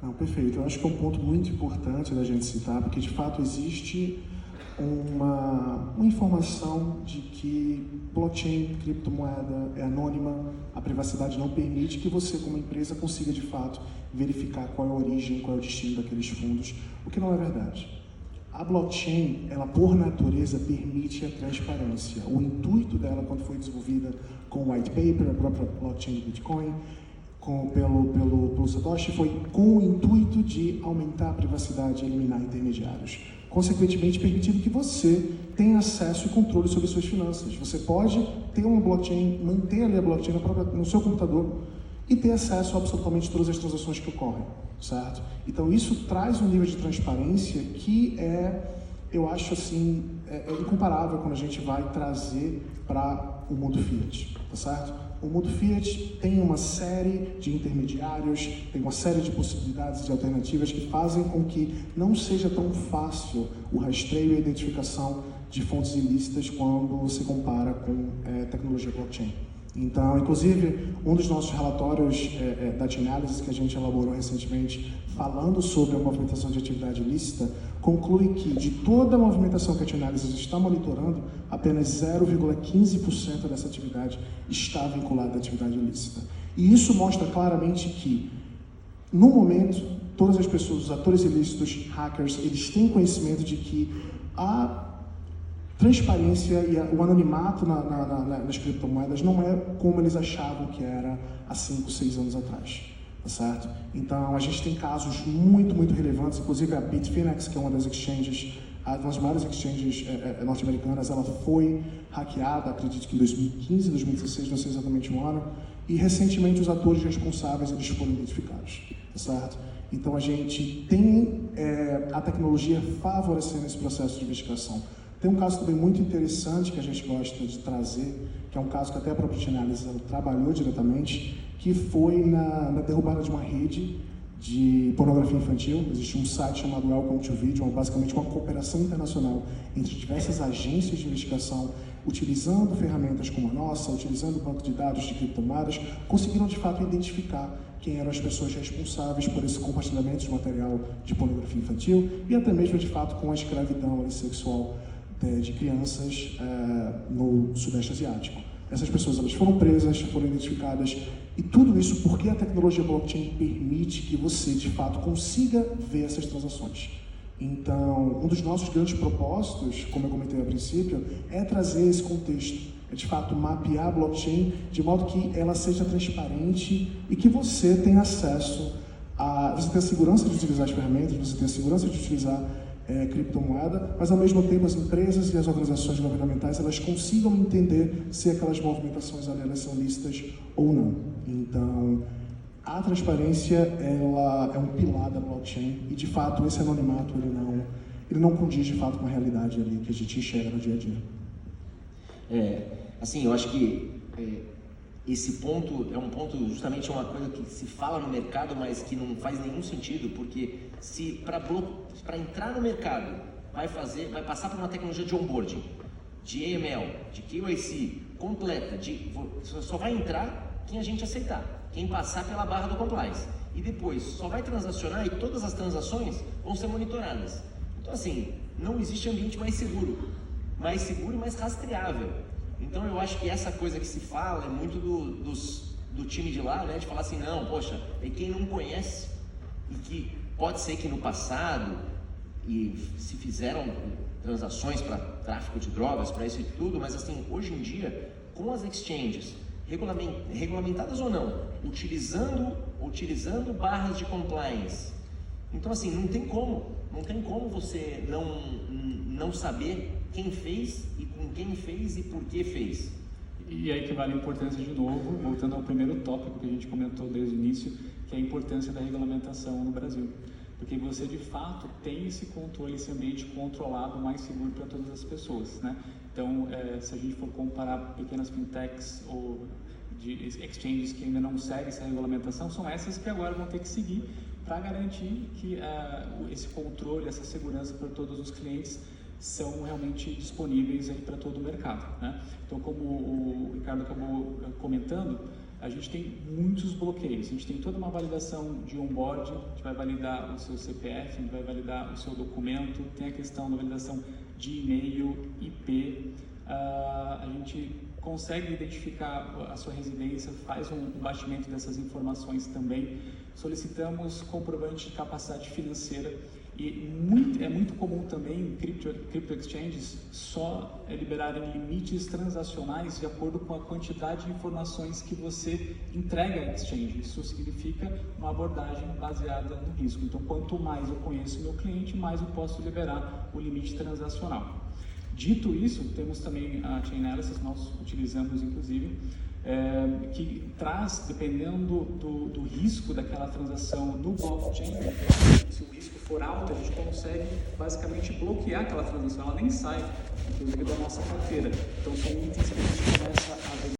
Não, perfeito. Eu acho que é um ponto muito importante da gente citar, porque de fato existe uma informação de que blockchain, criptomoeda é anônima, a privacidade não permite que você, como empresa, consiga de fato verificar qual é a origem, qual é o destino daqueles fundos, o que não é verdade. A blockchain, ela por natureza permite a transparência. O intuito dela, quando foi desenvolvida com o white paper, a própria blockchain do Bitcoin, pelo Satoshi, foi com o intuito de aumentar a privacidade e eliminar intermediários. Consequentemente, permitindo que você tenha acesso e controle sobre suas finanças. Você pode ter uma blockchain, manter ali a blockchain no seu computador e ter acesso a absolutamente todas as transações que ocorrem, certo? Então isso traz um nível de transparência que eu acho assim, é incomparável quando a gente vai trazer para o mundo Fiat, tá certo? O mundo Fiat tem uma série de intermediários, tem uma série de possibilidades de alternativas que fazem com que não seja tão fácil o rastreio e a identificação de fontes ilícitas quando você compara com tecnologia blockchain. Então, inclusive, um dos nossos relatórios da Chainalysis que a gente elaborou recentemente, falando sobre a movimentação de atividade ilícita, conclui que de toda a movimentação que a Chainalysis está monitorando, apenas 0,15% dessa atividade está vinculada à atividade ilícita. E isso mostra claramente que, no momento, todas as pessoas, os atores ilícitos, hackers, eles têm conhecimento de que a transparência e o anonimato nas criptomoedas não é como eles achavam que era há 5, 6 anos atrás, tá certo? Então, a gente tem casos muito, muito relevantes, inclusive a Bitfinex, que é uma das exchanges, uma das maiores exchanges norte-americanas, ela foi hackeada, acredito que em 2015, 2016, não sei exatamente o ano, e recentemente os atores responsáveis eles foram identificados, tá certo? Então, a gente tem a tecnologia favorecendo esse processo de investigação. Tem um caso também muito interessante que a gente gosta de trazer, que é um caso que até a própria Chainalysis trabalhou diretamente, que foi na derrubada de uma rede de pornografia infantil. Existe um site chamado Welcome to Video, basicamente uma cooperação internacional entre diversas agências de investigação, utilizando ferramentas como a nossa, utilizando o banco de dados de criptomoedas, conseguiram de fato identificar quem eram as pessoas responsáveis por esse compartilhamento de material de pornografia infantil e até mesmo de fato com a escravidão sexual de crianças no Sudeste Asiático. Essas pessoas elas foram presas, foram identificadas, e tudo isso porque a tecnologia blockchain permite que você, de fato, consiga ver essas transações. Então, um dos nossos grandes propósitos, como eu comentei a princípio, é trazer esse contexto, é de fato mapear a blockchain de modo que ela seja transparente e que você tenha acesso você tenha a segurança de utilizar as ferramentas, você tenha a segurança de utilizar criptomoeda, mas ao mesmo tempo as empresas e as organizações governamentais elas consigam entender se aquelas movimentações ali, elas são lícitas ou não. Então, a transparência ela é um pilar da blockchain e de fato esse anonimato ele não condiz de fato com a realidade ali que a gente enxerga no dia a dia. Assim, eu acho que esse ponto é um ponto, justamente uma coisa que se fala no mercado, mas que não faz nenhum sentido, porque se para entrar no mercado vai passar por uma tecnologia de onboarding, de AML, de KYC completa, só vai entrar quem a gente aceitar, quem passar pela barra do compliance, e depois só vai transacionar e todas as transações vão ser monitoradas. Então assim, não existe ambiente mais seguro e mais rastreável. Então eu acho que essa coisa que se fala é muito do time de lá, né? De falar assim, não, poxa, é quem não conhece e que pode ser que no passado e se fizeram transações para tráfico de drogas, para isso e tudo, mas assim, hoje em dia, com as exchanges regulamentadas ou não, utilizando barras de compliance, então assim, não tem como você não saber quem fez e com quem fez e por que fez. E aí que vale a importância de novo, voltando ao primeiro tópico que a gente comentou desde o início, que é a importância da regulamentação no Brasil. Porque você de fato tem esse controle, esse ambiente controlado, mais seguro para todas as pessoas, né? Então, se a gente for comparar pequenas fintechs ou de exchanges que ainda não seguem essa regulamentação, são essas que agora vão ter que seguir para garantir que esse controle, essa segurança para todos os clientes são realmente disponíveis aí para todo o mercado, né? Então, como o Ricardo acabou comentando, a gente tem muitos bloqueios. A gente tem toda uma validação de onboard, a gente vai validar o seu CPF, a gente vai validar o seu documento, tem a questão da validação de e-mail, IP, a gente consegue identificar a sua residência, faz um batimento dessas informações também. Solicitamos comprovante de capacidade financeira e é muito comum também em crypto exchanges só liberarem limites transacionais de acordo com a quantidade de informações que você entrega à exchange. Isso significa uma abordagem baseada no risco. Então, quanto mais eu conheço meu cliente, mais eu posso liberar o limite transacional. Dito isso, temos também a Chain Analysis, nós utilizamos inclusive, que traz, dependendo do risco daquela transação no blockchain, se o risco for alto, a gente consegue basicamente bloquear aquela transação, ela nem sai, inclusive, da nossa carteira. Então, são itens que a gente começa a ver